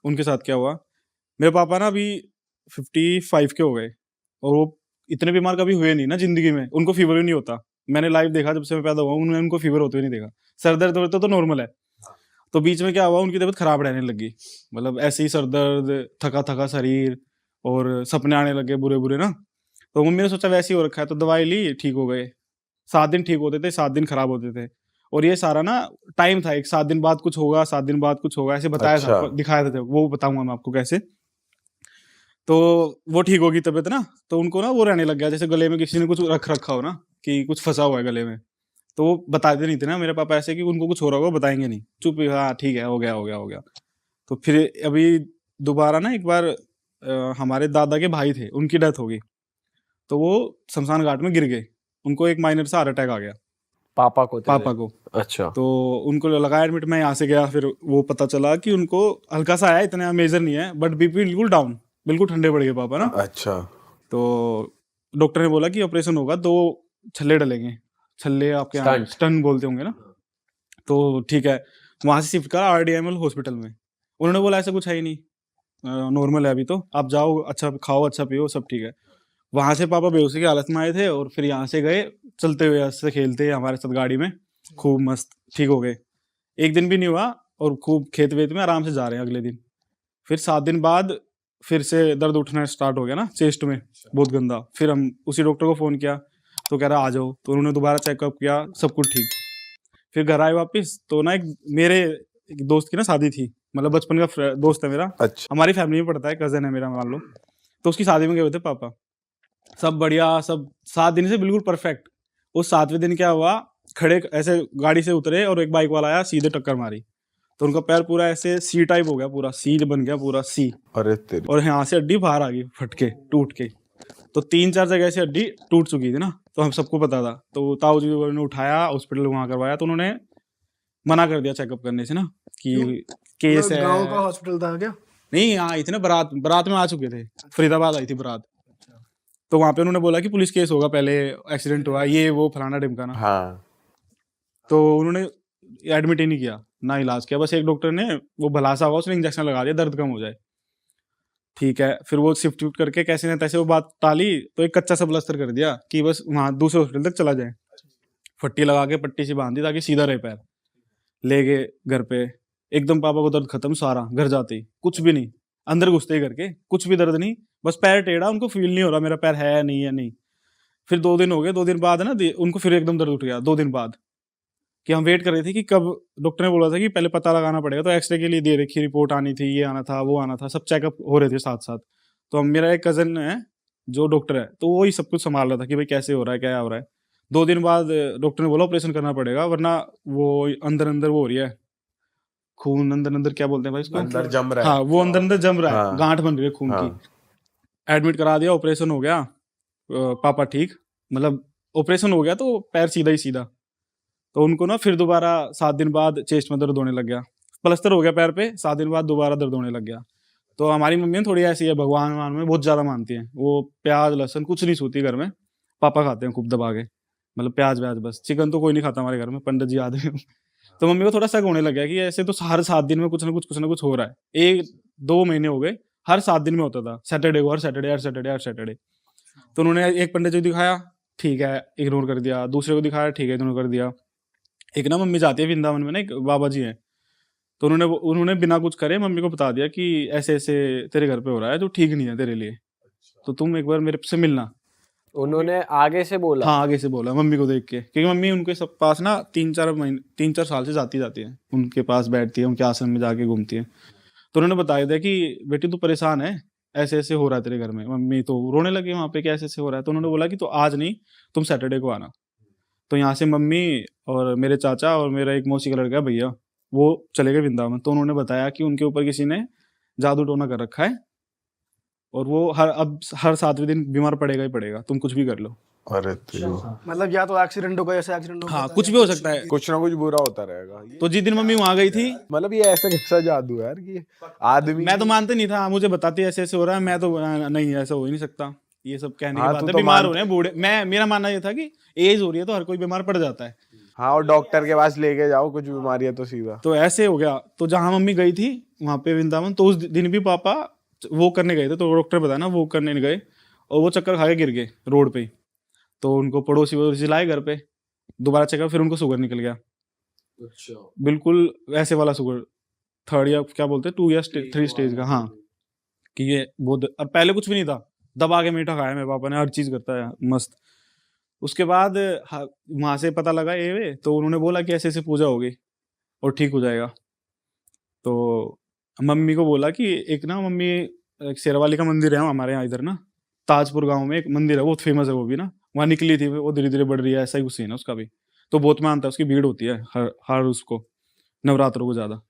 उनके साथ क्या हुआ, मेरे पापा ना अभी 55 के हो गए और वो इतने बीमार कभी हुए नहीं ना जिंदगी में, उनको फीवर भी नहीं होता। मैंने लाइव देखा जब से मैं पैदा हुआ हूं, उनको फीवर होते हुए नहीं देखा। सर दर्द होता तो नॉर्मल है। तो बीच में क्या हुआ, उनकी तबीयत खराब रहने लगी, मतलब ऐसे ही सर दर्द, थका थका शरीर और सपने आने लगे बुरे बुरे ना। तो मम्मी ने सोचा वैसे ही हो रखा है, तो दवाई ली, ठीक हो गए। 7 दिन ठीक होते थे, 7 दिन खराब होते थे। और ये सारा ना टाइम था, एक 7 दिन बाद कुछ होगा, 7 दिन बाद कुछ होगा, ऐसे बताया अच्छा। था, दिखाया था, वो बताऊंगा मैं आपको कैसे। तो वो ठीक होगी तबीयत ना, तो उनको ना वो रहने लग गया जैसे गले में किसी ने कुछ रख रखा हो ना, कि कुछ फंसा हुआ है गले में। तो वो बताते नहीं थे ना मेरे पापा ऐसे कि उनको कुछ हो रहा होगा, बताएंगे नहीं, चुप, हाँ ठीक है, हो गया हो गया हो गया। तो फिर अभी दोबारा ना एक बार हमारे दादा के भाई थे, उनकी डेथ हो गई। तो वो शमशान घाट में गिर गए, उनको एक माइनर सा हार्ट अटैक आ गया, पापा को पापा को। अच्छा। तो उनको लगा एडमिट, मैं यहाँ से गया, फिर वो पता चला कि उनको हल्का सा आया, इतना मेजर नहीं है, बट बीपी बिल्कुल डाउन, बिल्कुल ठंडे पड़ गए पापा ना। अच्छा। तो डॉक्टर ने बोला कि ऑपरेशन होगा, 2 छल्ले डलेंगे, छल्ले आपके यहाँ Stunt. स्टन बोलते होंगे ना। तो ठीक है, वहां से शिफ्ट करा RDML हॉस्पिटल में। उन्होंने बोला ऐसा कुछ है ही नहीं, नॉर्मल है अभी, तो आप जाओ, अच्छा खाओ, अच्छा पियो, सब ठीक है। वहां से पापा बेहोशी की हालत में आए थे, और फिर यहाँ से गए चलते हुए, ऐसे खेलते हमारे साथ गाड़ी में, खूब मस्त ठीक हो गए। एक दिन भी नहीं हुआ, और खूब खेत वेत में आराम से जा रहे हैं अगले दिन। फिर 7 दिन बाद फिर से दर्द उठना स्टार्ट हो गया ना चेस्ट में, बहुत गंदा। फिर हम उसी डॉक्टर को फोन किया, तो कह रहा आ जाओ। तो उन्होंने दोबारा चेकअप किया, सब कुछ ठीक। फिर घर आए वापस, तो ना एक दोस्त की ना शादी थी, मतलब बचपन का दोस्त है मेरा, अच्छा। हमारी फैमिली में पड़ता है, कजन है मेरा मान लो। तो उसकी शादी में गए हुए थे पापा, सब बढ़िया, सब 7 दिन से बिल्कुल परफेक्ट। उस 7वें दिन क्या हुआ, खड़े ऐसे गाड़ी से उतरे और एक बाइक वाला आया, सीधे टक्कर मारी। तो उनका पैर पूरा ऐसे सी टाइप हो गया, पूरा सी बन गया, पूरा सी। अरे तेरी। और यहाँ से हड्डी बाहर आ गई फट के, टूट के। तो 3-4 जगह से हड्डी टूट चुकी थी ना, तो हम सबको पता था। तो ताऊ जी ने उठाया, हॉस्पिटल वहां करवाया, तो उन्होंने मना कर दिया चेकअप करने से ना, कि केस है। गांव का हॉस्पिटल था क्या? नहीं, यहाँ आई थी ना, बारात में आ चुके थे, फरीदाबाद आई थी बारात। तो वहां पे उन्होंने बोला कि पुलिस केस होगा, पहले एक्सीडेंट हुआ, ये वो फलाना ढिमकाना। हाँ। तो उन्होंने एडमिट ही नहीं किया, ना इलाज किया, बस एक डॉक्टर ने वो भलासा हुआ, उसने इंजेक्शन लगा दिया, दर्द कम हो जाए, ठीक है। फिर वो शिफ्ट करके कैसे न तैसे वो बात टाली, तो एक कच्चा सा प्लास्टर कर दिया कि बस वहां दूसरे हॉस्पिटल तक चला जाए। फट्टी लगा के पट्टी सी बांध दी ताकि सीधा रहे पैर। ले गए घर पे, एकदम पापा को दर्द खत्म सारा, घर जाते ही कुछ भी नहीं, अंदर घुसते ही करके कुछ भी दर्द नहीं, बस पैर टेढ़ा, उनको फील नहीं हो रहा मेरा पैर है नहीं है नहीं। फिर 2 दिन हो गए, 2 दिन बाद ना उनको फिर एकदम दर्द उठ गया 2 दिन बाद, कि हम वेट कर रहे थे कि कब। डॉक्टर ने बोला था कि पहले पता लगाना पड़ेगा, तो एक्सरे के लिए दे रखी, रिपोर्ट आनी थी, ये आना था, वो आना था, सब चेकअप हो रहे थे साथ साथ। तो हम, मेरा एक कजन है जो डॉक्टर है, तो वो ही सब कुछ संभाल रहा था कि भाई कैसे हो रहा है, क्या हो रहा है। 2 दिन बाद डॉक्टर ने बोला ऑपरेशन करना पड़ेगा, वरना वो अंदर अंदर वो हो रही है, खून अंदर अंदर क्या बोलते हैं भाई इसको, अंदर जम रहा है। हाँ, वो अंदर अंदर जम रहा है, हाँ। गांठ बन रही है खून की। हाँ। एडमिट करा दिया, ऑपरेशन हो गया, पापा ठीक, मतलब ऑपरेशन हो गया तो पैर सीधा ही सीधा। तो उनको ना फिर दोबारा 7 दिन बाद चेस्ट में दर्द होने लग गया, प्लास्टर हो गया पैर पे, 7 दिन बाद दोबारा दर्द होने लग गया। तो हमारी मम्मी थोड़ी ऐसी है, भगवान वगवान में बहुत ज्यादा मानती है, वो प्याज लहसुन कुछ नहीं सूती घर में, पापा खाते हैं खूब दबा के, मतलब प्याज व्याज बस, चिकन तो कोई नहीं खाता हमारे घर में, पंडित जी आदमी। तो मम्मी को थोड़ा शक होने लग गया कि ऐसे तो हर 7 दिन में कुछ ना कुछ हो रहा है। 1-2 महीने हो गए, हर 7 दिन में होता था, सैटरडे को, हर सैटरडे हर सैटरडे हर सैटरडे। तो उन्होंने एक पंडित जी को दिखाया, ठीक है, इग्नोर कर दिया, दूसरे को दिखाया, ठीक है, इग्नोर कर दिया। एक ना मम्मी जाती है वृंदावन में ना, एक बाबा जी हैं, तो उन्होंने बिना कुछ करे मम्मी को बता दिया कि ऐसे ऐसे तेरे घर पे हो रहा है, तो ठीक नहीं है तेरे लिए, तो तुम एक बार मेरे से मिलना। उन्होंने आगे से बोला? हाँ, आगे से बोला मम्मी को देख के, क्योंकि मम्मी उनके सब पास ना 3-4 साल से जाती है, उनके पास बैठती है, उनके आश्रम में जाके घूमती है। तो उन्होंने बताया था कि बेटी तू परेशान है, ऐसे ऐसे हो रहा है तेरे घर में। मम्मी तो रोने लगी वहाँ पे कि ऐसे ऐसे हो रहा है। तो उन्होंने बोला कि तो आज नहीं, तुम सैटरडे को आना। तो यहाँ से मम्मी और मेरे चाचा और मेरा एक मौसी का लड़का भैया, वो चले गए वृंदावन। तो उन्होंने बताया कि उनके ऊपर किसी ने जादू टोना कर रखा है, और वो हर 7वें दिन बीमार पड़ेगा ही पड़ेगा, तुम कुछ भी कर लो। अरे तेरी। मतलब या तो एक्सीडेंट होगा, ऐसा एक्सीडेंट होगा, हाँ, कुछ भी हो सकता है, कुछ ना कुछ बुरा होता रहेगा। तो जिस दिन मम्मी वहां गई थी, मतलब ये ऐसा कैसा जादू है यार कि आदमी, मैं तो मानते नहीं था, मुझे बताते ऐसे ऐसे हो रहा है, मैं तो नहीं, ऐसा हो ही नहीं सकता, ये सब कहने की हाँ, बात तू है, तो बीमार हो रहे हैं बूढ़े। मेरा मानना ये था कि एज हो रही है तो हर कोई बीमार पड़ जाता है, हाँ, और डॉक्टर के पास लेके जाओ कुछ बीमारी है तो सीधा। तो ऐसे हो गया। तो जहाँ मम्मी गई थी वहां पे वृंदावन, तो उस दिन भी पापा वो करने गए थे, तो डॉक्टर बताया ना वो करने नहीं गए, और वो चक्कर खा के गिर गए रोड पे ही। तो उनको पड़ोसी वड़ोसी लाए घर पे, दोबारा चेकअप, फिर उनको शुगर निकल गया। अच्छा। बिल्कुल ऐसे वाला शुगर, 3rd या क्या बोलते हैं 2 या 3 स्टेज का। हाँ, कि ये बहुत, और पहले कुछ भी नहीं था, दबा के मीठा खाया मेरे पापा ने, हर चीज करता है मस्त। उसके बाद वहां से पता लगा ये, तो उन्होंने बोला कि ऐसे ऐसे पूजा होगी और ठीक हो जाएगा। तो मम्मी को बोला कि एक ना मम्मी, एक शेरवाली का मंदिर है हमारे यहाँ इधर ना, ताजपुर गांव में एक मंदिर है, बहुत फेमस है वो भी ना, वहाँ निकली थी वो, धीरे धीरे बढ़ रही है, ऐसा ही कुछ सीन है उसका भी। तो बहुत मानता है, उसकी भीड़ होती है हर हर उसको नवरात्रों को ज्यादा।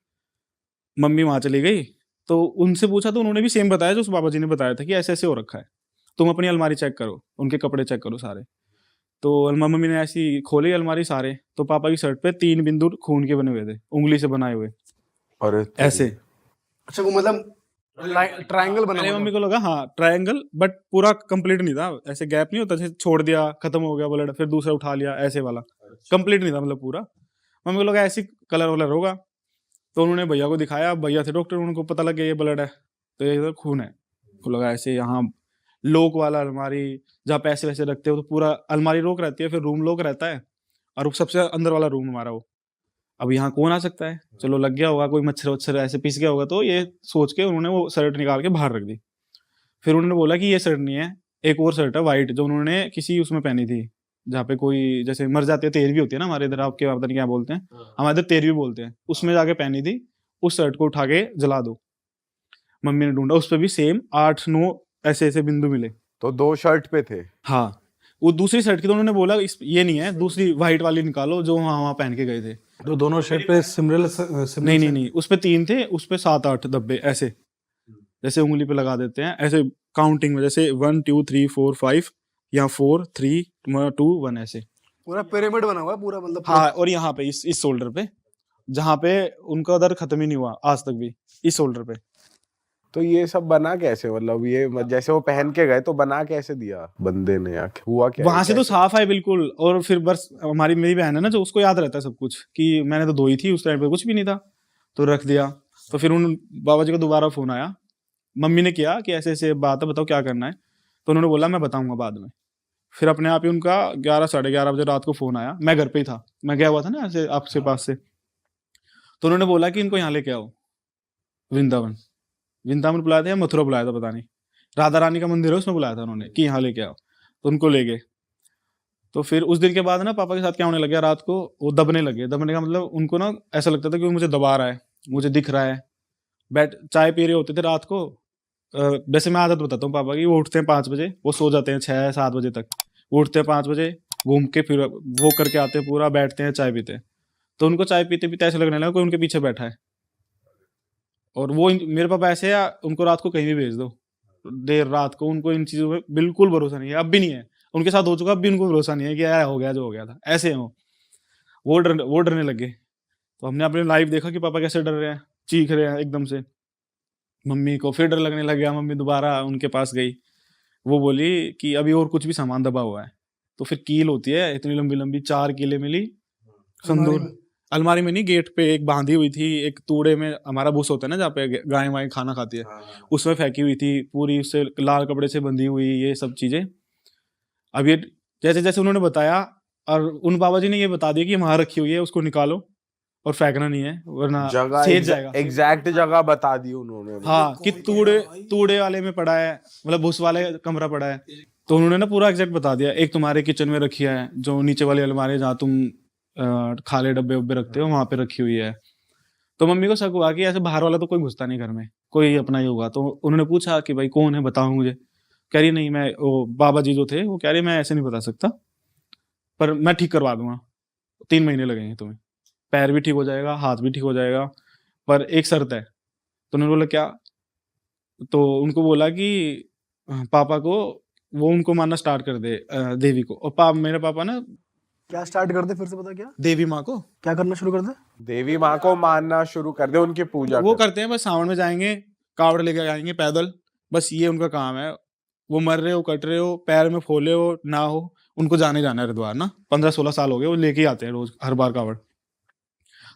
मम्मी वहां चली गई, तो उनसे पूछा तो उन्होंने भी सेम बताया जो उस बाबा जी ने बताया था कि ऐसे ऐसे हो रखा है, तुम अपनी अलमारी चेक करो, उनके कपड़े चेक करो सारे। तो मम्मी ने ऐसी खोली अलमारी सारे, तो पापा की शर्ट पे 3 बिंदु खून के बने हुए थे, उंगली से बनाए हुए और ऐसे। अच्छा वो मतलब ट्रायंगल बना पहले हुआ मम्मी था। को लगा हाँ ट्रायंगल, बट पूरा कंप्लीट नहीं था, ऐसे गैप नहीं होता, जैसे छोड़ दिया खत्म हो गया ब्लड, फिर दूसरा उठा लिया, ऐसे वाला कंप्लीट नहीं था मतलब पूरा। मम्मी को लगा ऐसी कलर वलर होगा, तो उन्होंने भैया को दिखाया, भैया थे डॉक्टर, उनको पता लग गया ये ब्लड है, तो ये तो खून है। को लगा ऐसे यहाँ लॉक वाला अलमारी, जहाँ पैसे वैसे रखते हो, तो पूरा अलमारी लॉक रहती है, फिर रूम लॉक रहता है, और वो सबसे अंदर वाला रूम हमारा वो। अब यहाँ कौन आ सकता है, चलो लग गया होगा कोई मच्छर वच्छर ऐसे पिस गया होगा, तो ये सोच के उन्होंने वो शर्ट निकाल के बाहर रख दी। फिर उन्होंने बोला कि ये शर्ट नहीं है, एक और शर्ट है वाइट, जो उन्होंने किसी उसमें पहनी थी, जहाँ पे कोई जैसे मर जाते हैं, तेरहवीं होती है ना हमारे इधर, आपके पता नहीं क्या बोलते हैं, हमारे इधर 13वीं बोलते हैं, उसमें जाके पहनी थी। उस शर्ट को उठा के जला दो। मम्मी ने ढूंढा, उस पर भी सेम 8-9 ऐसे ऐसे बिंदु मिले। तो 2 शर्ट पे थे। हाँ, वो दूसरी शर्ट की, तो उन्होंने बोला ये नहीं है, दूसरी व्हाइट वाली निकालो जो वहाँ पहन के गए थे। तो दोनों शर्ट पे सिमरल नहीं नहीं नहीं, उस पे 3 थे, उस पे 7-8 धब्बे ऐसे, जैसे उंगली पे लगा देते हैं ऐसे काउंटिंग में, जैसे 1 2 3 4 5 या 4 3 2 1 ऐसे। पूरा पिरामिड बना हुआ है पूरा मतलब। हाँ, और यहाँ पे इस शोल्डर पे, जहाँ पे उनका दर्द खत्म ही नहीं हुआ आज तक भी, इस शोल्डर पे। तो ये सब बना कैसे, मतलब ये जैसे वो पहन के गए तो बना कैसे दिया बंदे ने, या हुआ क्या? वहां से तो साफ है बिल्कुल, और फिर बस मेरी बहन है ना, जो उसको याद रहता है सब कुछ, कि मैंने तो धोई थी उस टाइम पे, कुछ भी नहीं था, तो रख दिया। तो फिर उन बाबा जी का दोबारा फोन आया, मम्मी ने किया कि ऐसे ऐसे बात है, बताओ क्या करना है। तो उन्होंने बोला मैं बताऊंगा बाद में। फिर अपने आप ही उनका 11-11:30 बजे रात को फोन आया, मैं घर पे ही था, मैं गया हुआ था ना ऐसे आपके पास से। तो उन्होंने बोला कि इनको यहाँ लेके आओ वृंदावन। वृंदावन बुलाया था या मथुरा बुलाया था पता नहीं, राधा रानी का मंदिर है उसमें बुलाया था उन्होंने कि यहाँ लेके आओ, तो उनको ले गए। तो फिर उस दिन के बाद ना पापा के साथ क्या होने लग गया, रात को वो दबने लगे। दबने का मतलब उनको ना ऐसा लगता था कि वो मुझे दबा रहा है, मुझे दिख रहा है। बैठ चाय पी रहे होते थे रात को, वैसे मैं आदत बताता हूँ पापा की, वो उठते हैं 5 बजे, वो सो जाते हैं 6-7 बजे तक, वो उठते हैं 5 बजे, घूम के फिर वो करके आते हैं पूरा, बैठते हैं चाय पीते हैं। तो उनको चाय पीते पीते ऐसे लगने लगा कोई उनके पीछे बैठा है। और वो मेरे पापा ऐसे है, उनको रात को कहीं भी भेज दो, देर रात को, उनको इन चीज़ों में बिल्कुल भरोसा नहीं है, अब भी नहीं है, उनके साथ हो चुका, अब भी उनको भरोसा नहीं है कि यार हो गया जो हो गया था, ऐसे हो। वो डरने लगे। तो हमने अपने लाइव देखा कि पापा कैसे डर रहे हैं, चीख रहे हैं एकदम से। मम्मी को फिर डर लगने लग गया, मम्मी दोबारा उनके पास गई, वो बोली कि अभी और कुछ भी सामान दबा हुआ है। तो फिर कील होती है इतनी लंबी लंबी, 4 कीलें मिली संदूर। अलमारी में नहीं, गेट पे एक बांधी हुई थी, एक तूड़े में हमारा भूसा होता है ना जहाँ पे गाय वाय खाना खाती है, उसमें फेंकी हुई थी पूरी, उससे लाल कपड़े से बंधी हुई, ये सब चीजें। अब ये जैसे जैसे उन्होंने बताया, और उन बाबा जी ने ये बता दिया कि वहां रखी हुई है, उसको निकालो और फेंकना नहीं है वरना जगह सेज जाएगा। एग्जैक्ट जगह बता दी उन्होंने। हाँ, कि तूड़े वाले में पड़ा है, मतलब भूस वाले कमरा पड़ा है। तो उन्होंने ना पूरा एग्जैक्ट बता दिया, एक तुम्हारे किचन में रखी है, जो नीचे वाली अलमारी जहाँ तुम खाले डब्बे उब्बे रखते हो वहां पे रखी हुई है। तो मम्मी को शक हुआ कि ऐसे बाहर वाला तो कोई घुसता नहीं घर में, कोई अपना ही होगा। तो उन्होंने पूछा कि भाई कौन है, बताओ मुझे। कह रही नहीं, मैं वो बाबा जी जो थे वो कह रही मैं ऐसे नहीं बता सकता, पर मैं ठीक करवा दूंगा, 3 महीने लगेंगे तुम्हें, पैर भी ठीक हो जाएगा, हाथ भी ठीक हो जाएगा, पर एक शर्त है। तो उन्होंने बोला क्या? तो उनको बोला कि पापा को, वो उनको मानना स्टार्ट कर दे देवी को। और मेरे पापा ना क्या स्टार्ट कर दे, फिर से पता क्या देवी माँ को क्या करना शुरू कर दे? देवी माँ को मानना शुरू कर दे, उनकी पूजा वो कर। करते हैं, बस सावन में जाएंगे, कावड़ लेके जाएंगे पैदल, बस ये उनका काम है। वो मर रहे हो, कट रहे हो, पैर में फोले हो ना हो, उनको जाने जाना है हरिद्वार ना, 15-16 साल हो गए, वो लेके ही आते हैं रोज हर बार कावड़।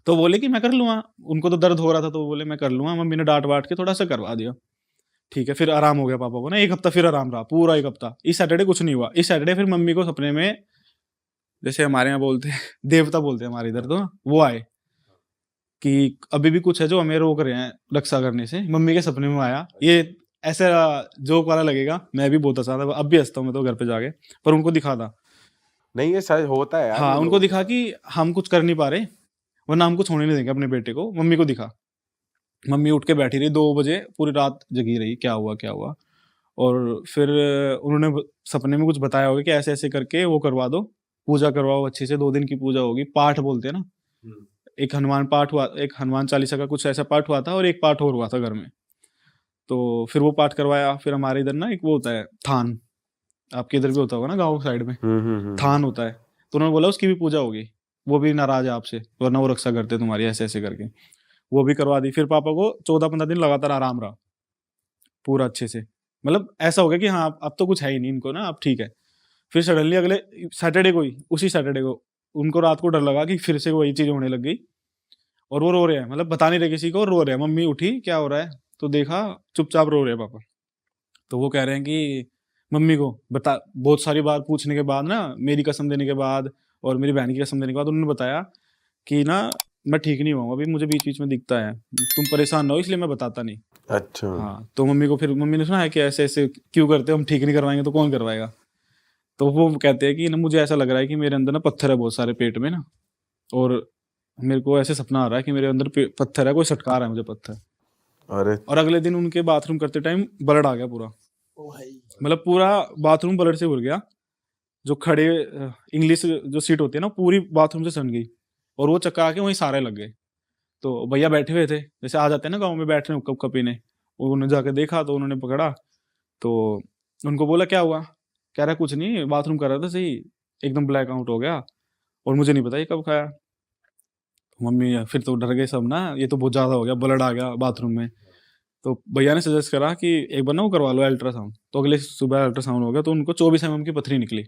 तो बोले कि मैं कर लूंगा, उनको तो दर्द हो रहा था तो वो बोले मैं कर लूंगा। मम्मी ने डांट वाट के थोड़ा सा करवा दिया, ठीक है। फिर आराम हो गया पापा को ना, 1 हफ्ता फिर आराम रहा, पूरा 1 हफ्ता। इस सैटरडे कुछ नहीं हुआ। इस सैटरडे फिर मम्मी को सपने में, जैसे हमारे यहाँ बोलते हैं देवता बोलते हैं हमारे इधर, तो वो आए कि अभी भी कुछ है जो हमें रोक रहे हैं रक्षा करने से। मम्मी के सपने में आया। ये ऐसा जोक वाला लगेगा, मैं भी बहुत हंसा था, अब भी हंसता हूँ मैं तो घर पे जाके, पर उनको दिखा था। नहीं ये सच होता है यार, हाँ, ये उनको लोग- दिखा कि हम कुछ कर नहीं पा रहे, वरना हम कुछ होने नहीं देंगे अपने बेटे को। मम्मी को दिखा, मम्मी उठ के बैठी रही 2 बजे, पूरी रात जगी रही, क्या हुआ क्या हुआ। और फिर उन्होंने सपने में कुछ बताया होगा कि ऐसे ऐसे करके वो करवा दो, पूजा करवाओ अच्छे से, 2 दिन की पूजा होगी। पाठ बोलते हैं ना, एक हनुमान पाठ हुआ, एक हनुमान चालीसा का कुछ ऐसा पाठ हुआ था, और एक पाठ और हुआ था घर में। तो फिर वो पाठ करवाया। फिर हमारे इधर ना एक वो होता है थान, आपके इधर भी होता होगा ना गाँव साइड में, थान होता है। तो उन्होंने बोला उसकी भी पूजा होगी, वो भी नाराज है आपसे, वरना वो रक्षा करते तुम्हारी, ऐसे ऐसे करके वो भी करवा दी। फिर पापा को 14-15 दिन लगातार आराम रहा, पूरा अच्छे से। मतलब ऐसा हो गया कि हाँ अब तो कुछ है ही नहीं इनको ना, अब ठीक है। फिर सडनली अगले सैटरडे को ही, उसी सैटरडे को उनको रात को डर लगा कि फिर से वही चीज होने लग गई, और वो रो रहे हैं, मतलब बता नहीं रहे किसी को, और रो रहे हैं। मम्मी उठी, क्या हो रहा है, तो देखा चुपचाप रो रहे हैं पापा। तो वो कह रहे हैं कि मम्मी को बता, बहुत सारी बार पूछने के बाद ना, मेरी कसम देने के बाद और मेरी बहन की कसम देने के बाद, उन्होंने बताया कि ना मैं ठीक नहीं हुआ, अभी मुझे बीच बीच में दिखता है, तुम परेशान ना हो इसलिए मैं बताता नहीं। अच्छा हाँ, तो मम्मी को, फिर मम्मी ने सुना है कि ऐसे ऐसे क्यों करते हो, हम ठीक नहीं करवाएंगे तो कौन करवाएगा। तो वो कहते हैं कि ना मुझे ऐसा लग रहा है कि मेरे अंदर ना पत्थर है बहुत सारे पेट में ना, और मेरे को ऐसे सपना आ रहा है कि मेरे अंदर पत्थर है, कोई सटका रहा है मुझे पत्थर। अरे और अगले दिन उनके बाथरूम करते टाइम ब्लड आ गया पूरा, मतलब पूरा बाथरूम ब्लड से भर गया। जो खड़े इंग्लिश जो सीट होती है ना, पूरी बाथरूम से सन गई, और वो चक्का आके वहीं सारे लग गए। तो भैया बैठे हुए थे, जैसे आ जाते हैं ना गाँव में, बैठ रहे कप कप पीने, उन्होंने जाके देखा तो उन्होंने पकड़ा। तो उनको बोला क्या हुआ, कह रहा कुछ नहीं, बाथरूम कर रहा था सही, एकदम ब्लैक आउट हो गया, और मुझे नहीं पता ये कब खाया। मम्मी फिर तो डर गए सब ना, ये तो बहुत ज्यादा हो गया, ब्लड आ गया बाथरूम में। तो भैया ने सजेस्ट करा कि एक बार ना वो करवा लो अल्ट्रासाउंड। तो अगले सुबह अल्ट्रासाउंड हो गया, तो उनको 24 mm की पथरी निकली।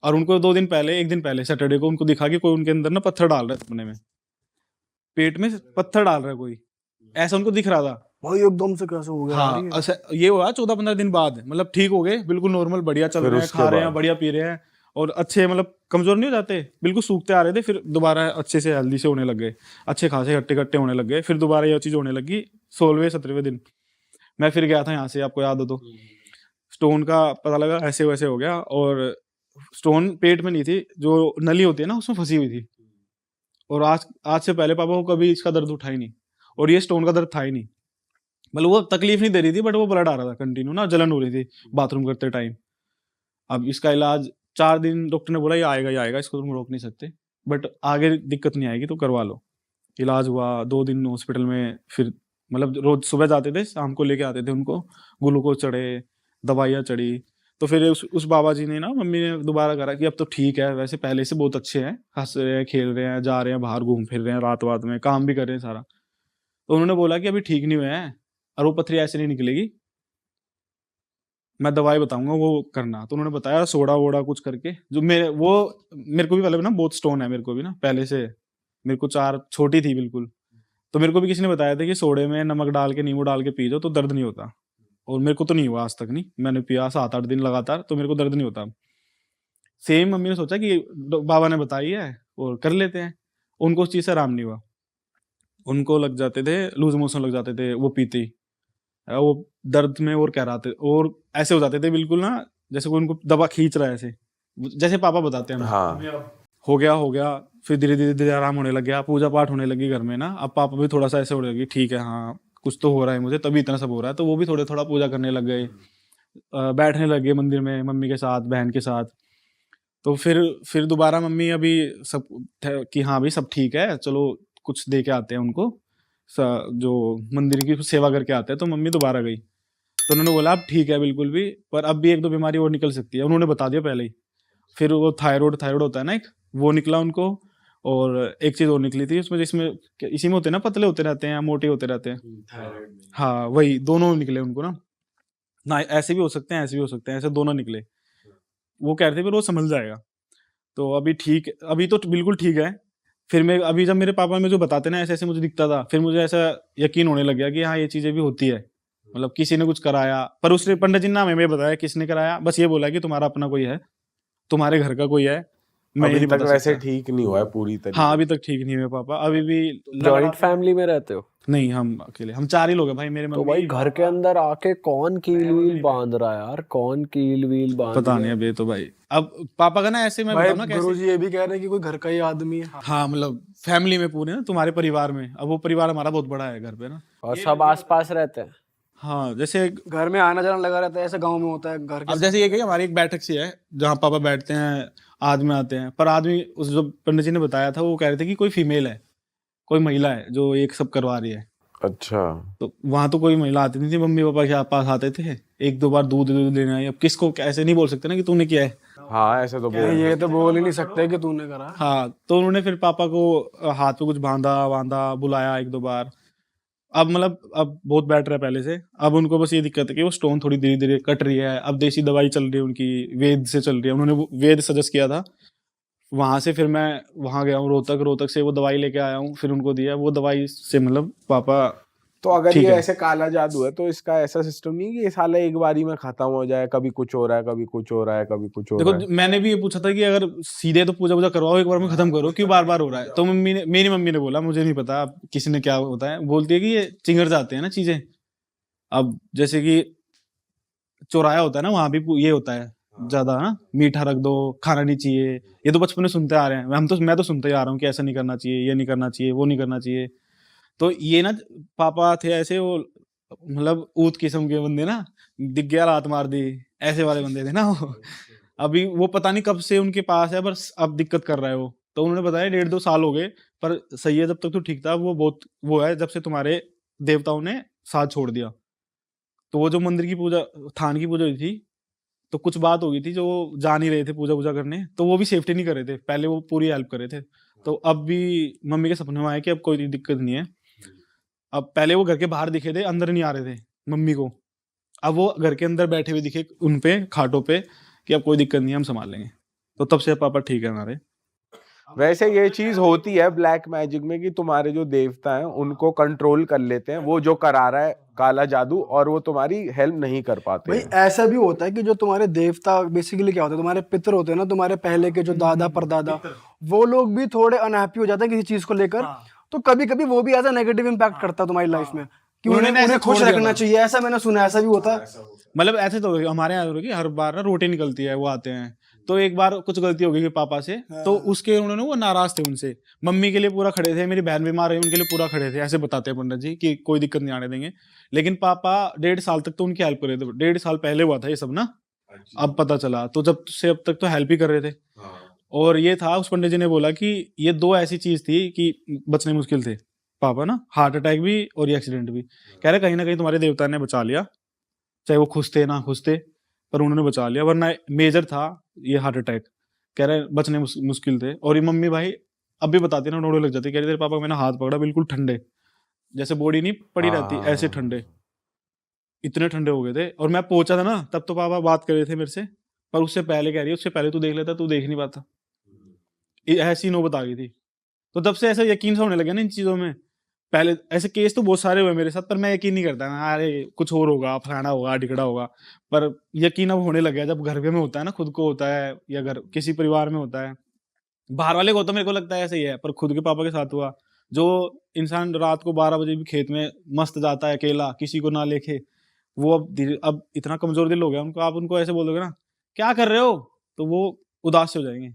और उनको 2 दिन पहले, 1 दिन पहले सैटरडे को उनको दिखा कि कोई उनके अंदर ना पत्थर डाल रहा है सपने में, पेट में पत्थर डाल रहा है कोई, ऐसा उनको दिख रहा था। भाई एकदम से कैसे हो गया यार हाँ, ये? अच्छा ये हुआ 14-15 दिन बाद, मतलब ठीक हो गए, बिल्कुल नॉर्मल, बढ़िया चल फिर रहे हैं, उसके खा रहे हैं, बाद? बढ़िया पी रहे हैं, और अच्छे, मतलब कमजोर नहीं हो जाते, बिल्कुल सूखते आ रहे थे। फिर दोबारा अच्छे से हेल्दी से होने लग गए, अच्छे खासे हट्टे कट्टे होने लग गए। फिर दोबारा ये चीज होने लगी 16वें-17वें दिन। मैं फिर गया था यहाँ से, आपको याद हो तो, स्टोन का पता लगा ऐसे वैसे हो गया, और स्टोन पेट में नहीं थी, जो नली होती है ना उसमें फंसी हुई थी। और आज आज से पहले पापा को कभी इसका दर्द उठा ही नहीं, और ये स्टोन का दर्द था ही नहीं। मतलब वो तकलीफ नहीं दे रही थी, बट वो ब्लड आ रहा था कंटिन्यू ना, जलन हो रही थी बाथरूम करते टाइम। अब इसका इलाज 4 दिन डॉक्टर ने बोला ये आएगा ही आएगा, इसको तुम रोक नहीं सकते, बट आगे दिक्कत नहीं आएगी तो करवा लो। इलाज हुआ 2 दिन हॉस्पिटल में। फिर मतलब रोज सुबह जाते थे, शाम को लेके आते थे उनको, ग्लूकोज चढ़े, दवाइयाँ चढ़ी। तो फिर उस बाबा जी ने ना, मम्मी ने दोबारा करा कि अब तो ठीक है, वैसे पहले से बहुत अच्छे हैं, हंस रहे हैं, खेल रहे हैं, जा रहे हैं बाहर, घूम फिर रहे हैं, रात वात में काम भी कर रहे हैं सारा। तो उन्होंने बोला कि अभी ठीक नहीं हुए हैं, और वो पथरी ऐसे नहीं निकलेगी, मैं दवाई बताऊंगा वो करना। तो उन्होंने बताया सोडा वोडा कुछ करके, जो मेरे को भी पहले ना बहुत स्टोन है, मेरे को भी ना पहले से, मेरे को 4 छोटी थी बिल्कुल। तो मेरे को भी किसी ने बताया था कि सोडे में नमक डाल के, नींबू डाल के पी जाओ तो दर्द नहीं होता। और मेरे को तो नहीं हुआ आज तक, नहीं, मैंने पिया 7-8 दिन लगातार, तो मेरे को दर्द नहीं होता। सेम मम्मी ने सोचा कि बाबा ने बताई है और कर लेते हैं, उनको उस चीज से आराम नहीं हुआ। उनको लग जाते थे लूज मोशन, लग जाते थे वो पीते ही, वो दर्द में और कह रहा थे, और ऐसे हो जाते थे बिल्कुल ना, जैसे कोई उनको दबा खींच रहा है, ऐसे जैसे पापा बताते हैं हमें। हाँ हो गया। फिर धीरे धीरे धीरे आराम होने लग गया, पूजा पाठ होने लगी घर में ना। अब पापा भी थोड़ा सा ऐसे होने लगे, ठीक है हाँ कुछ तो हो रहा है मुझे, तभी इतना सब हो रहा है। तो वो भी थोड़ा पूजा करने लग गए, बैठने लग गए मंदिर में मम्मी के साथ, बहन के साथ। तो फिर दोबारा मम्मी अभी सब कि हाँ भाई सब ठीक है, चलो कुछ दे के आते हैं उनको, जो मंदिर की सेवा करके आते हैं। तो मम्मी दोबारा गई, तो उन्होंने बोला अब ठीक है बिल्कुल भी, पर अब भी 1-2 बीमारी और निकल सकती है, उन्होंने बता दिया पहले ही। फिर वो थायराइड होता है ना एक, वो निकला उनको, और एक चीज और निकली थी उसमें, जिसमें इसी में होते हैं ना, पतले होते रहते हैं या मोटे होते रहते हैं, हाँ वही दोनों निकले उनको ना ऐसे भी हो सकते हैं, ऐसे भी हो सकते हैं, ऐसे दोनों निकले। वो कह रहे थे फिर वो संभल जाएगा। तो अभी ठीक, अभी तो बिल्कुल ठीक है। फिर मैं अभी जब मेरे पापा में जो बताते ना ऐसे ऐसे मुझे दिखता था, फिर मुझे ऐसा यकीन होने लग गया कि हाँ ये चीजें भी होती है, मतलब किसी ने कुछ कराया। पर उसने पंडित जी ने ना हमें बताया किसने कराया, बस ये बोला कि तुम्हारा अपना कोई है, तुम्हारे घर का कोई है, मैं ये अभी नहीं तक बता वैसे सकता। ठीक नहीं हुआ है पूरी तरीके हाँ अभी तक ठीक नहीं हुए पापा, अभी भी जॉइंट फैमिली में रहते हो? नहीं, हम अकेले, हम 4 ही लोग हैं भाई, मेरे तो मम्मी भाई घर के अंदर आके कौन कील वील बांध रहा है यार, कौन कील वील बांध पता रहा नहीं है? अभी तो भाई। अब पापा का ना ऐसे मैं भाई बताऊं ना कैसे, गुरुजी ये भी कह रहे हैं कि कोई घर का ही आदमी है। हाँ मतलब फैमिली में पूरे ना, तुम्हारे परिवार में, अब वो परिवार हमारा बहुत बड़ा है घर पे ना। और सब आसपास रहते हैं? हाँ जैसे घर में आना जाना लगा रहता है, ऐसे गांव में होता है घर अब के। जैसे ये कि हमारी एक बैठक सी है जहाँ पापा बैठते हैं, आदमी आते हैं, पर आदमी उस जो पंडित जी ने बताया था वो कह रहे थे कि कोई फीमेल है, कोई महिला है जो एक सब करवा रही है। अच्छा। तो वहां तो कोई महिला आती नहीं थी, मम्मी पापा के पास आते थे, एक दो बार दूध दूध लेने आई। अब किसको ऐसे नहीं बोल सकते ना कि तूने किया है। हाँ ऐसे तो बोल ये तो बोल ही नहीं सकते कि तूने करा। हाँ तो उन्होंने फिर पापा को हाथ पे कुछ बांधा बांधा, बुलाया एक दो बार। अब मतलब अब बहुत बेटर है पहले से। अब उनको बस ये दिक्कत है कि वो स्टोन थोड़ी धीरे धीरे कट रही है। अब देसी दवाई चल रही है उनकी, वेद से चल रही है, उन्होंने वो वेद सजेस्ट किया था। वहां से फिर मैं वहां गया हूँ रोहतक, रोहतक से वो दवाई लेके आया हूँ, फिर उनको दिया। वो दवाई से मतलब पापा तो अगर ठीक ये है। ऐसे काला जादू है तो इसका ऐसा सिस्टम नहीं है कि ये साला एक बारी में खत्म हो जाए, कभी कुछ हो रहा है, कभी कुछ हो रहा है, कभी कुछ हो देखो रहा है? मैंने भी ये पूछा था कि अगर सीधे तो पूजा पूजा करवाओ, एक बार में खत्म करो, क्यों बार बार हो रहा है। तो मम्मी ने, मेरी मम्मी ने बोला, मुझे नहीं पता अब किसी ने क्या होता है, बोलती है कि ये चिंगड़ जाते हैं ना चीजें। अब जैसे कि चौराया होता है ना, वहां भी ये होता है ज्यादा ना, मीठा रख दो, खाना नहीं चाहिए। ये तो बचपन में सुनते आ रहे हैं, मैं तो सुनते ही आ रहा हूँ कि ऐसा नहीं करना चाहिए, ये नहीं करना चाहिए, वो नहीं करना चाहिए। तो ये ना पापा थे ऐसे, वो मतलब ऊत किस्म के बंदे ना, दिख गया लात मार दी, ऐसे वाले बंदे थे ना वो। अभी वो पता नहीं कब से उनके पास है, बस अब दिक्कत कर रहा है वो। तो उन्होंने बताया 1.5-2 साल हो गए, पर सही है, जब तक तो ठीक था। वो बहुत वो है जब से तुम्हारे देवताओं ने साथ छोड़ दिया। तो वो जो मंदिर की पूजा, थान की पूजा हुई थी, तो कुछ बात हो गई थी, जो वो जा नहीं रहे थे पूजा पूजा करने, तो वो भी सेफ्टी नहीं कर रहे थे। पहले वो पूरी हेल्प कर रहे थे। तो अब भी मम्मी के सपने में आया कि अब कोई दिक्कत नहीं है। अब पहले वो घर के बाहर दिखे थे, अंदर नहीं आ रहे थे मम्मी को। अब वो घर के अंदर बैठे हुए दिखे उन पे खाटों पे कि अब कोई दिक्कत नहीं है, हम संभाल लेंगे। तो तब से पापा ठीक है हमारे। वैसे ये चीज होती है ब्लैक मैजिक में कि तुम्हारे जो देवता हैं उनको कंट्रोल कर लेते हैं वो जो करा रहा है काला जादू, और वो तुम्हारी हेल्प नहीं कर पाते भाई हैं। ऐसा भी होता है कि जो तुम्हारे देवता बेसिकली क्या होते हैं, तुम्हारे पितर होते हैं ना, तुम्हारे पहले के जो दादा परदादा, वो लोग भी थोड़े अनहैप्पी हो जाते हैं किसी चीज को लेकर। तो कभी कभी वो भी ऐसा नेगेटिव इम्पैक्ट करता है तुम्हारी लाइफ में कि उन्होंने उन्हें ऐसे खुश छोड़ दिया रखना था। चाहिए। ऐसा मैंने सुना है, ऐसा भी होता है। मतलब ऐसे तो हमारे यहाँ हो रही हर बार ना रोटी निकलती है, वो आते हैं। तो एक बार कुछ गलती हो गई पापा से, तो उसके उन्होंने, वो नाराज थे उनसे। मम्मी के लिए पूरा खड़े थे, मेरी बहन बीमार है उनके लिए पूरा खड़े थे, ऐसे बताते हैं पंडित जी कि कोई दिक्कत नहीं आने देंगे। लेकिन पापा 1.5 साल तक तो उनकी हेल्प कर रहे थे। 1.5 साल पहले हुआ था ये सब ना, अब पता चला। तो जब से अब तक तो हेल्प ही कर रहे थे। और ये था, उस पंडित जी ने बोला कि ये 2 ऐसी चीज थी कि बचने मुश्किल थे पापा ना, हार्ट अटैक भी और ये एक्सीडेंट भी। कह रहे कहीं ना कहीं तुम्हारे देवता ने बचा लिया, चाहे वो खुश थे ना खुश थे, पर उन्होंने बचा लिया, वरना मेजर था ये हार्ट अटैक। कह रहे बचने मुश्किल थे। और ये मम्मी भाई अब भी बताती ना, रोने लग जाती, कह रही तेरे पापा को मैंने हाथ पकड़ा, बिल्कुल ठंडे, जैसे बॉडी नहीं पड़ी रहती ऐसे ठंडे, इतने ठंडे हो गए थे। और मैं पहुंचा था ना, तब तो पापा बात कर रहे थे मेरे से, पर उससे पहले कह रही है उससे पहले तू देख लेता, तू देख नहीं पाता। ऐसी नौबत आ गई थी। तो तब से ऐसा यकीन सा होने लगा ना इन चीजों में। पहले ऐसे केस तो बहुत सारे हुए मेरे साथ, पर मैं यकीन नहीं करता, अरे कुछ और होगा, फलाना होगा, ढिकड़ा होगा। पर यकीन अब होने लग गया जब घर में होता है ना, खुद को होता है या घर किसी परिवार में होता है। बाहर वाले को तो मेरे को लगता है ऐसे ही है, पर खुद के पापा के साथ हुआ। जो इंसान रात को 12 बजे भी खेत में मस्त जाता है अकेला, किसी को ना लेके, वो अब इतना कमजोर दिल हो गया उनको। आप उनको ऐसे बोलोगे ना क्या कर रहे हो, तो वो उदास से हो जाएंगे।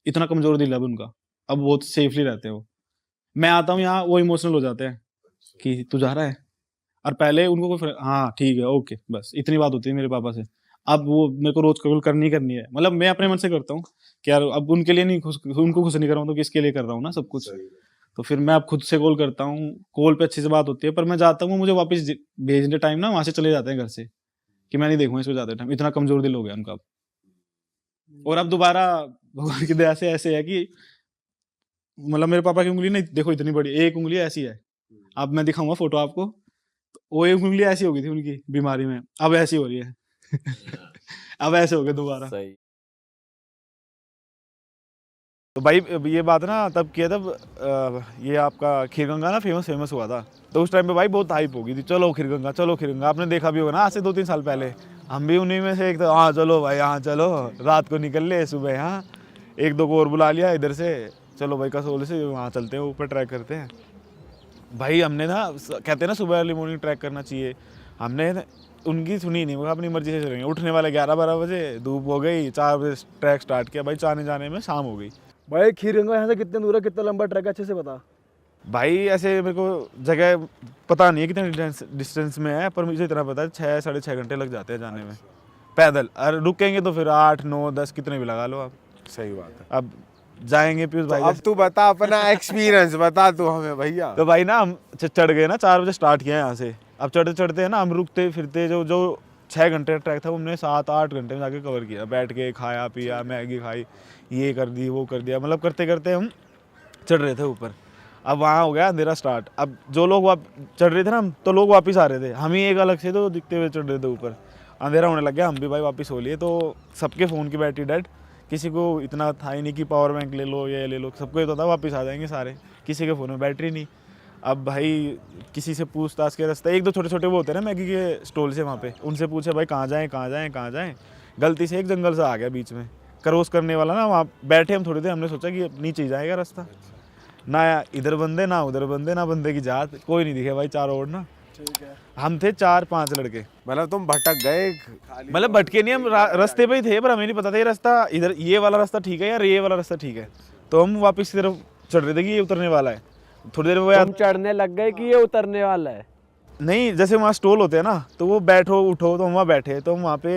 इतना कमजोर दिल है अब उनका। अब बहुत सेफली रहते हैं वो। मैं आता हूँ यहाँ, वो इमोशनल हो जाते हैं कि तू जा रहा है। और पहले उनको कोई हाँ ठीक है ओके, बस इतनी बात होती है मेरे पापा से। अब वो मेरे को रोज कॉल करनी है, मतलब मैं अपने मन से करता हूँ कि यार अब उनके लिए नहीं उनको खुश नहीं कर रहा हूँ, तो किसके लिए कर रहा हूँ ना सब कुछ। तो फिर मैं अब खुद से कॉल करता हूँ, कॉल पे अच्छी से बात होती है। पर मैं जाता हूँ, मुझे वापस भेजने टाइम ना वहां से चले जाते हैं घर से, कि मैं नहीं देखूंगा इसको जाते टाइम। इतना कमजोर दिल हो गया उनका अब। और अब दोबारा भगवान की दया से ऐसे है कि मतलब मेरे पापा की उंगली नहीं देखो इतनी बड़ी, एक उंगली ऐसी है। अब मैं दिखाऊंगा फोटो आपको, तो वो एक उंगली ऐसी हो गई थी उनकी बीमारी में, अब ऐसी हो रही है। अब ऐसे हो गए दोबारा। सही। तो भाई ये बात ना तब किया तब ये आपका खीरगंगा ना फेमस हुआ था, तो उस टाइम पे भाई बहुत हाइप हो गई थी, चलो खीरगंगा आपने देखा भी होगा ना, आज से 2-3 साल पहले हम भी उन्हीं में से एक, तो हाँ चलो भाई, हाँ चलो, रात को निकल ले, सुबह हाँ 1-2 को और बुला लिया इधर से, चलो भाई कसोल से वहाँ चलते हैं, ऊपर ट्रैक करते हैं। भाई हमने ना कहते हैं ना सुबह अर्ली मॉर्निंग ट्रैक करना चाहिए, हमने उनकी सुनी नहीं, वो अपनी मर्जी से चलेंगे, उठने वाले 11-12 बजे, धूप हो गई, 4 बजे ट्रैक स्टार्ट किया भाई, जाने जाने में शाम हो गई। भाई खीरगंगा यहाँ से कितने दूर है, कितना लंबा ट्रैक है, अच्छे से बता। भाई ऐसे मेरे को जगह पता नहीं है कितने डिस्टेंस में है, पर मुझे इतना पता है 6-6.5 घंटे लग जाते हैं जाने में पैदल, और रुकेंगे तो फिर 8-9-10 कितने भी लगा लो आप। सही बात है। अब जाएंगे पीयूष तो भाई अब तू बता अपना एक्सपीरियंस बता तू हमें भैया। तो भाई ना हम चढ़ गए ना, 4 बजे स्टार्ट किया यहाँ से, अब चढ़ते चढ़ते है ना हम रुकते फिरते जो 6 घंटे ट्रैक था वो हमने 7-8 घंटे में जाके कवर किया, बैठ के खाया पिया, मैगी खाई, ये कर दी वो कर दिया, मतलब करते करते हम चढ़ रहे थे ऊपर। अब वहाँ हो गया अंधेरा स्टार्ट, अब जो लोग चढ़ रहे थे ना हम, तो लोग वापस आ रहे थे, हम ही एक अलग से तो दिखते हुए चढ़ रहे थे ऊपर। अंधेरा होने लग गया, हम भी भाई वापस हो लिए, तो सबके फ़ोन की बैटरी डेड, किसी को इतना था ही नहीं कि पावर बैंक ले लो ये ले लो, सबको ये तो था वापस आ जाएंगे सारे, किसी के फ़ोन में बैटरी नहीं। अब भाई किसी से पूछताछ के रास्ते, 1-2 छोटे वो होते हैं ना मैगी के स्टॉल से, वहाँ पे उनसे पूछे भाई कहाँ जाएँ। गलती से एक जंगल से आ गया बीच में, क्रॉस करने वाला ना, वहाँ बैठे हम थोड़ी देर, हमने सोचा कि नीचे ही जाएगा रास्ता, ना इधर बंदे ना उधर बंदे, ना बंदे की जात, कोई नहीं दिखे भाई चारों ओर ना। ठीक है। हम थे 4-5 लड़के, मतलब तुम भटक गए, मतलब भटके नहीं, हम रास्ते पे ही थे, पर हमें नहीं पता था ये रास्ता इधर, ये वाला रास्ता ठीक है या ये वाला रास्ता ठीक है, तो हम वापस की तरफ चढ़ रहे थे कि ये उतरने वाला है। थोड़ी देर में तुम चढ़ने लग गए कि ये उतरने वाला है? नहीं, जैसे वहाँ स्टॉल होते हैं ना, तो वो बैठो उठो, तो हम वहाँ बैठे, तो हम वहाँ पे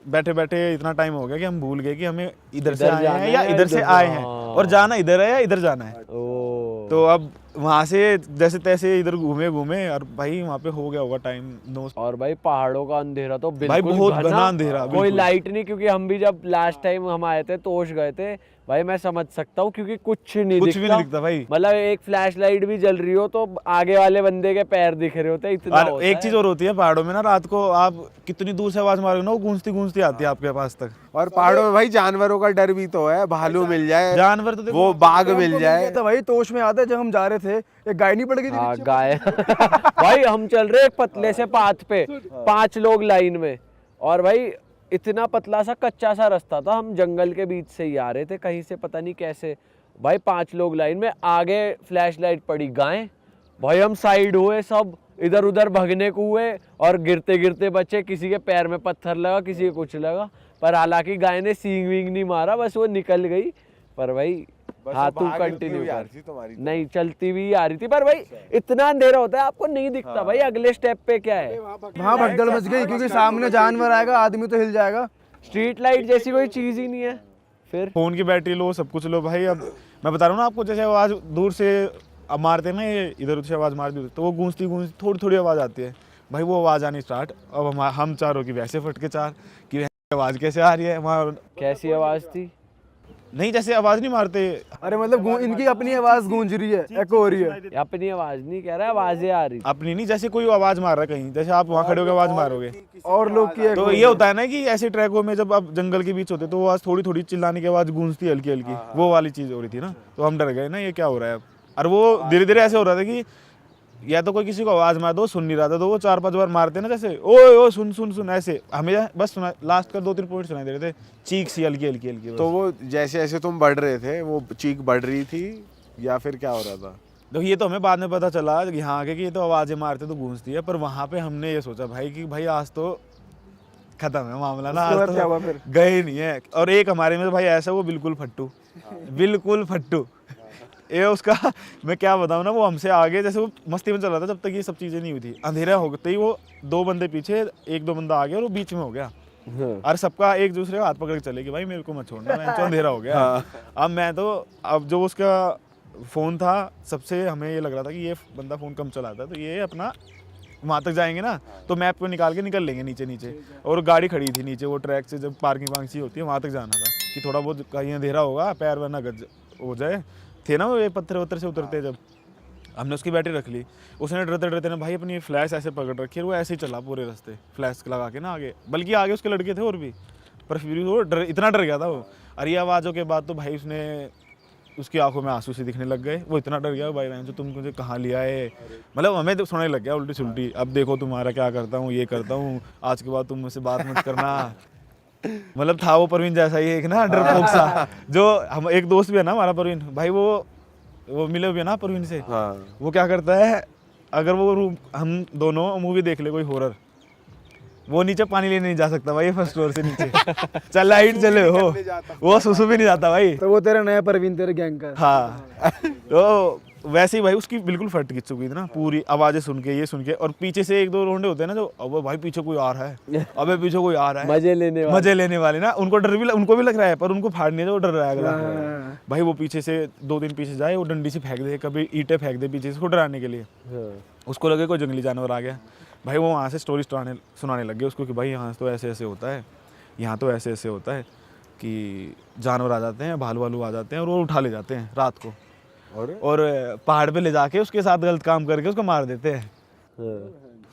बैठे बैठे इतना टाइम हो गया कि हम भूल गए कि हमें इधर से आए हैं या इधर से आए हैं, और जाना इधर है या इधर जाना है। ओ, तो अब वहाँ से जैसे तैसे इधर घूमे और भाई वहाँ पे हो गया होगा टाइम 9। और भाई पहाड़ों का अंधेरा तो भाई बिल्कुल बहुत घना अंधेरा, कोई बिल्कुल। लाइट नहीं, क्योंकि हम भी जब लास्ट टाइम हम आए थे तोश गए थे भाई, मैं समझ सकता हूँ, क्योंकि कुछ भी नहीं दिखता भाई, मतलब एक फ्लैश लाइट भी जल रही हो तो आगे वाले बंदे के पैर दिख रहे होते, इतना और होता एक है। चीज और होती है पहाड़ों में ना, रात को आप कितनी दूर से आवाज मारोगे ना, वो गूंजती आती है आपके पास तक। और पहाड़ों में भाई जानवरों का डर भी तो है, भालू मिल जाए, जानवर तो देखो, वो बाघ मिल जाए। तो भाई तोश में याद है जब हम जा रहे थे, एक गाय नहीं पड़ गई थी हाँ पीछे? गाय भाई हम चल रहे एक पतले से पाथ पे, 5 लोग लाइन में, और भाई इतना पतला सा कच्चा सा रास्ता था, हम जंगल के बीच से ही आ रहे थे कहीं से पता नहीं कैसे, भाई 5 लोग लाइन में, आगे फ्लैश लाइट पड़ी गाय, भाई हम साइड हुए, सब इधर उधर भगने को हुए, और गिरते गिरते बचे, किसी के पैर में पत्थर लगा, किसी के कुछ लगा, पर हालांकि गाय ने सींग वींग नहीं मारा, बस वो निकल गई। पर भाई हाँ तू कंटिन्यू कर, नहीं चलती भी आ रही थी, पर भाई इतना अंधेरा होता है आपको नहीं दिखता भाई अगले स्टेप पे क्या है। वहाँ भगदड़ मच गई, क्योंकि सामने जानवर आएगा, आदमी तो हिल जाएगा। स्ट्रीट लाइट जैसी कोई चीज ही नहीं है। फिर फोन की बैटरी लो, सब कुछ लो भाई। अब मैं बता रहा हूँ ना आपको, जैसे आवाज दूर से अब मारते हैं ना, ये इधर उधर से आवाज मार दी तो वो गूंजती थोड़ी थोड़ी आवाज आती है भाई, वो आवाज आनी स्टार्ट। अब हम चारों की वैसे फटके चार कि आवाज कैसे आ रही है वहाँ, कैसी आवाज थी? नहीं जैसे आवाज नहीं मारते, अरे मतलब इनकी अपनी आवाज गूंज रही है, एको हो रही है। अपनी आवाज नहीं कह रहा, आवाजें आ रही। अपनी नहीं, जैसे कोई आवाज मार रहा है कहीं, जैसे आप वहाँ खड़े होकर आवाज मारोगे और लोग की तो ये होता है ना कि ऐसे ट्रैकों में जब आप जंगल के बीच होते तो वो आवाज थोड़ी थोड़ी चिल्लाने की आवाज गूंजती हल्की हल्की, वो वाली चीज हो रही थी ना। तो हम डर गए ना, ये क्या हो रहा है अब। और वो धीरे धीरे ऐसे हो रहा था कि या तो कोई किसी को आवाज मार दो, सुन नहीं रहा था, तो वो 4-5 बार मारते ना, जैसे ओए ओ सुन सुन सुन, ऐसे हमें बस सुना, लास्ट का 2-3 पॉइंट सुनाई दे रहे थे, चीख सी हल्की हल्की हल्की। तो वो जैसे जैसे तुम बढ़ रहे थे वो चीख बढ़ रही थी या फिर क्या हो रहा था? तो ये तो हमें बाद में पता चला यहाँ आके कि ये तो आवाजें मारते तो गूंजती है, पर वहाँ पे हमने ये सोचा भाई कि भाई आज तो खत्म है मामला ना, आज तो क्या हुआ फिर? गए नहीं है। और एक हमारे में भाई ऐसा, वो बिल्कुल फट्टू, बिल्कुल फट्टू, ये उसका मैं क्या बताऊँ ना, वो हमसे आगे जैसे वो मस्ती में चल रहा था जब तक ये सब चीज़ें नहीं हुई थी। अंधेरा हो गई वो 2 बंदे पीछे, 1-2 बंदा आगे, और वो बीच में हो गया। और सबका एक दूसरे का हाथ पकड़ के चले कि भाई मेरे को मत छोड़ना, मैं तो अंधेरा हो गया। अब मैं तो, अब जो उसका फ़ोन था, सबसे हमें ये लग रहा था कि ये बंदा फ़ोन कम चलाता है, तो ये अपना वहाँ तक जाएंगे ना तो मैप को निकाल के निकल लेंगे नीचे नीचे। और गाड़ी खड़ी थी नीचे, वो ट्रैक से जब पार्किंग वार्किंग होती है वहाँ तक जाना था कि थोड़ा बहुत कहीं अंधेरा होगा, पैर वरना गज हो जाए, थे ना वो ये पत्थर वत्थर से उतरते। जब हमने उसकी बैटरी रख ली, उसने डरते डरते ना भाई अपनी फ्लैश ऐसे पकड़ रखी है, वो ऐसे ही चला पूरे रास्ते फ्लैश लगा के ना आगे, बल्कि आगे उसके लड़के थे और भी, पर फिर भी वो इतना डर गया था वो। और ये आवाज़ों के बाद तो भाई उसने उसकी आंखों में आंसू से दिखने लग गए। वो इतना डर गया, भाई बहन जो तुम मुझे कहाँ लिया है, मतलब हमें तो सुनने लग गया उल्टी सुल्टी, अब देखो तुम्हारा क्या करता हूँ, ये करता हूँ, आज के बाद तुम मुझसे बात मत करना। मतलब था वो परवीन जैसा ही एक ना डरपोक सा, जो हम एक दोस्त भी है ना हमारा परवीन भाई, वो मिले हुए ना परवीन से। हाँ। वो क्या करता है, अगर वो रूम हम दोनों मूवी देख ले कोई हॉरर, वो नीचे पानी लेने नहीं जा सकता भाई फर्स्ट फ्लोर से नीचे। चल लाइट चले हो, वो सुसु भी नहीं जाता भाई। तो वो तेरा नया परवीन तेरे गैंग का। हाँ तो वैसे ही भाई उसकी बिल्कुल फट गिर चुकी थी ना, पूरी आवाजें सुन के, ये सुन के, और पीछे से एक दो रोंडे होते हैं ना जो, अब भाई पीछे कोई आ रहा है, अबे पीछे कोई आ रहा है, मजे लेने वाले ना, उनको डर भी, उनको भी लग रहा है, पर उनको फाड़ नहीं, वो डर रहा है अगला। भाई वो पीछे से 2 दिन पीछे जाए, वो डंडी से फेंक दे, कभी ईंटें फेंक दे पीछे से उसको डराने के लिए। उसको लगे कोई जंगली जानवर आ गया, भाई वो वहाँ से स्टोरी सुनाने लग गए उसको कि भाई यहाँ तो ऐसे ऐसे होता है, यहाँ तो ऐसे ऐसे होता है कि जानवर आ जाते हैं, भालू वालू आ जाते हैं और वो उठा ले जाते हैं रात को, और पहाड़ पे ले जाके उसके साथ गलत काम करके उसको मार देते हैं।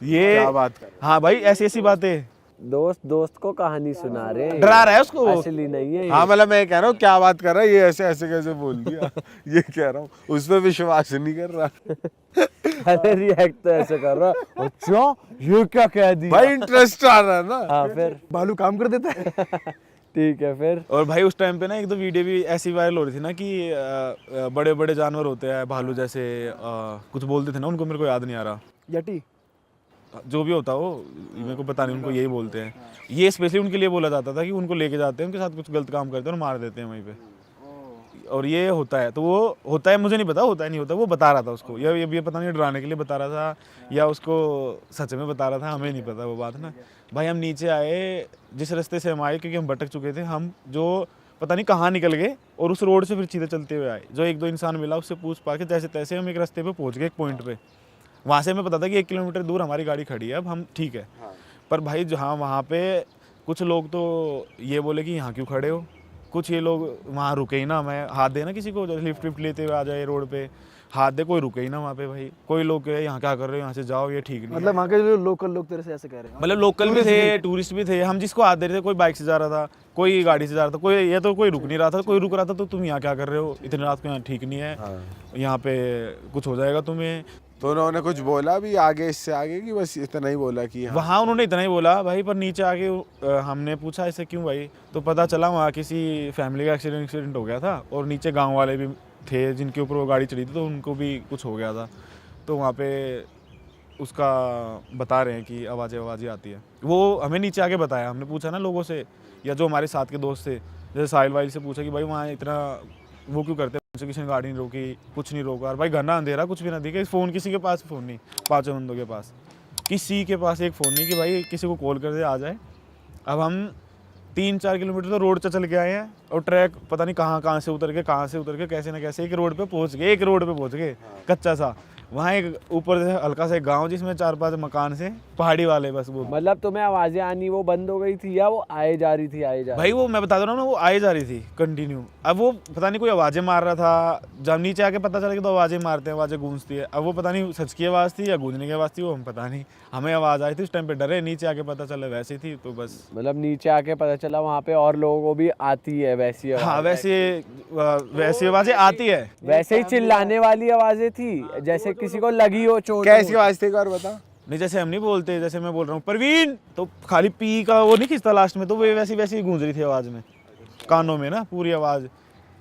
ये क्या बात कर, हाँ भाई ऐसी ऐसी बातें। दोस्त को कहानी सुना रहे हैं, डरा रहा है उसको, असली नहीं है ये। हाँ मतलब मैं कह रहा हूँ क्या बात कर रहा है ये, ऐसे ऐसे कैसे बोल दिया। ये कह रहा हूँ उस पर विश्वास नहीं कर रहा। अरे रिएक्ट तो ऐसे कर रहा, अच्छा ये क्या कह दिया भाई इंटरेस्ट आ रहा है ना। हाँ फिर बालू काम कर देता है। ठीक है फिर। और भाई उस टाइम पे ना एक दो वीडियो भी ऐसी वायरल हो रही थी ना कि बड़े बड़े जानवर होते हैं भालू जैसे, कुछ बोलते थे ना उनको, मेरे को याद नहीं आ रहा, यटी। जो भी होता हो मेरे को पता नहीं, उनको यही बोलते हैं। ये स्पेशली उनके लिए बोला जाता था कि उनको लेके जाते हैं, उनके साथ कुछ गलत काम करते हैं और मार देते हैं वहीं पे। और ये होता है, तो वो होता है, मुझे नहीं पता होता है नहीं होता, वो बता रहा था उसको, या ये पता नहीं डराने के लिए बता रहा था या उसको सच में बता रहा था, हमें नहीं पता वो बात ना। भाई हम नीचे आए, जिस रास्ते से हम आए, क्योंकि हम भटक चुके थे, हम जो पता नहीं कहाँ निकल गए, और उस रोड से फिर सीधे चलते हुए आए। जो एक दो इंसान मिला उससे पूछ पा के जैसे तैसे हम एक रास्ते पे पहुंच गए, एक पॉइंट पे। वहाँ से हमें पता था कि 1 किलोमीटर दूर हमारी गाड़ी खड़ी है, अब हम ठीक है। पर भाई जहाँ वहाँ पे कुछ लोग तो ये बोले कि यहाँ क्यों खड़े हो, कुछ ये लोग वहाँ रुके ही ना, मैं हाथ देना किसी को, जैसे लिफ्ट विफ्ट लेते हुए आ जाए रोड पे, हाथ दे, कोई रुके ही ना वहाँ पे। भाई कोई लोग कहे यहाँ क्या कर रहे हो, यहाँ से जाओ, ये ठीक नहीं मतलब वहाँ के जो लोकल लोग तेरे से ऐसे कह रहे हैं? मतलब लोकल भी थे, टूरिस्ट भी थे, हम जिसको हाथ दे रहे थे, कोई बाइक से जा रहा था, कोई गाड़ी से जा रहा था, कोई ये तो कोई रुक नहीं रहा था, कोई रुक रहा था तो तुम यहाँ क्या कर रहे हो, इतनी रात को यहाँ ठीक नहीं है, यहाँ पे कुछ हो जाएगा तुम्हें। तो उन्होंने कुछ बोला भी आगे, इससे आगे, कि बस इतना ही बोला कि हाँ? वहाँ उन्होंने इतना ही बोला भाई, पर नीचे आके हमने पूछा ऐसे क्यों भाई, तो पता चला वहाँ किसी फैमिली का एक्सीडेंट हो गया था, और नीचे गांव वाले भी थे जिनके ऊपर वो गाड़ी चढ़ी थी, तो उनको भी कुछ हो गया था। तो वहाँ पे उसका बता रहे हैं कि आवाज़ें आती है। वो हमें नीचे आके बताया, हमने पूछा ना लोगों से, या जो हमारे साथ के दोस्त थे, जैसे साहिल वाइल से पूछा कि भाई वहाँ इतना वो क्यों करते हैं, किसी ने गाड़ी नहीं रोकी, कुछ नहीं रोका, और भाई घना अंधेरा, कुछ भी ना दिखे, फ़ोन किसी के पास फ़ोन नहीं, 5 बंदों के पास, किसी के पास एक फ़ोन नहीं कि भाई किसी को कॉल कर दे आ जाए। अब हम 3-4 किलोमीटर तो रोड से चल के आए हैं, और ट्रैक पता नहीं कहाँ से उतर के कैसे ना कैसे एक रोड पे पहुँच गए, कच्चा सा। वहाँ एक ऊपर से हल्का सा एक गाँव जिसमें 4-5 मकान से, पहाड़ी वाले बस वो। मतलब तुम्हें आवाजें आनी वो बंद हो गई थी, या वो आए जा रही थी? भाई वो मैं बता रहा हूँ ना, वो आए जा रही थी कंटिन्यू। अब वो पता नहीं कोई आवाज़ें मार रहा था, जब नीचे आके पता चला कि तो आवाज़ें मारते हैं, आवाज़ें गूंजती है। अब वो पता नहीं सच की आवाज़ थी या गूंजने की आवाज़ थी, वो हम पता नहीं, हमें आवाज़ आई थी उस टाइम पे, डरे, नीचे आके पता चला वैसी थी, तो बस। मतलब नीचे आके पता चला वहाँ पे और लोगों को भी आती है वैसी आवाज़? हाँ वैसी आवाज़ें आती है। वैसे ही चिल्लाने वाली आवाजें थी, जैसे किसी को लगी हो चोट? कैसी आवाज थी एक बार बता। नहीं जैसे हम नहीं बोलते, जैसे मैं बोल रहा हूँ परवीन, तो खाली पी का वो नहीं खिंचता लास्ट में, तो वो वैसी गूंज रही थी आवाज़ में, कानों में ना, पूरी आवाज़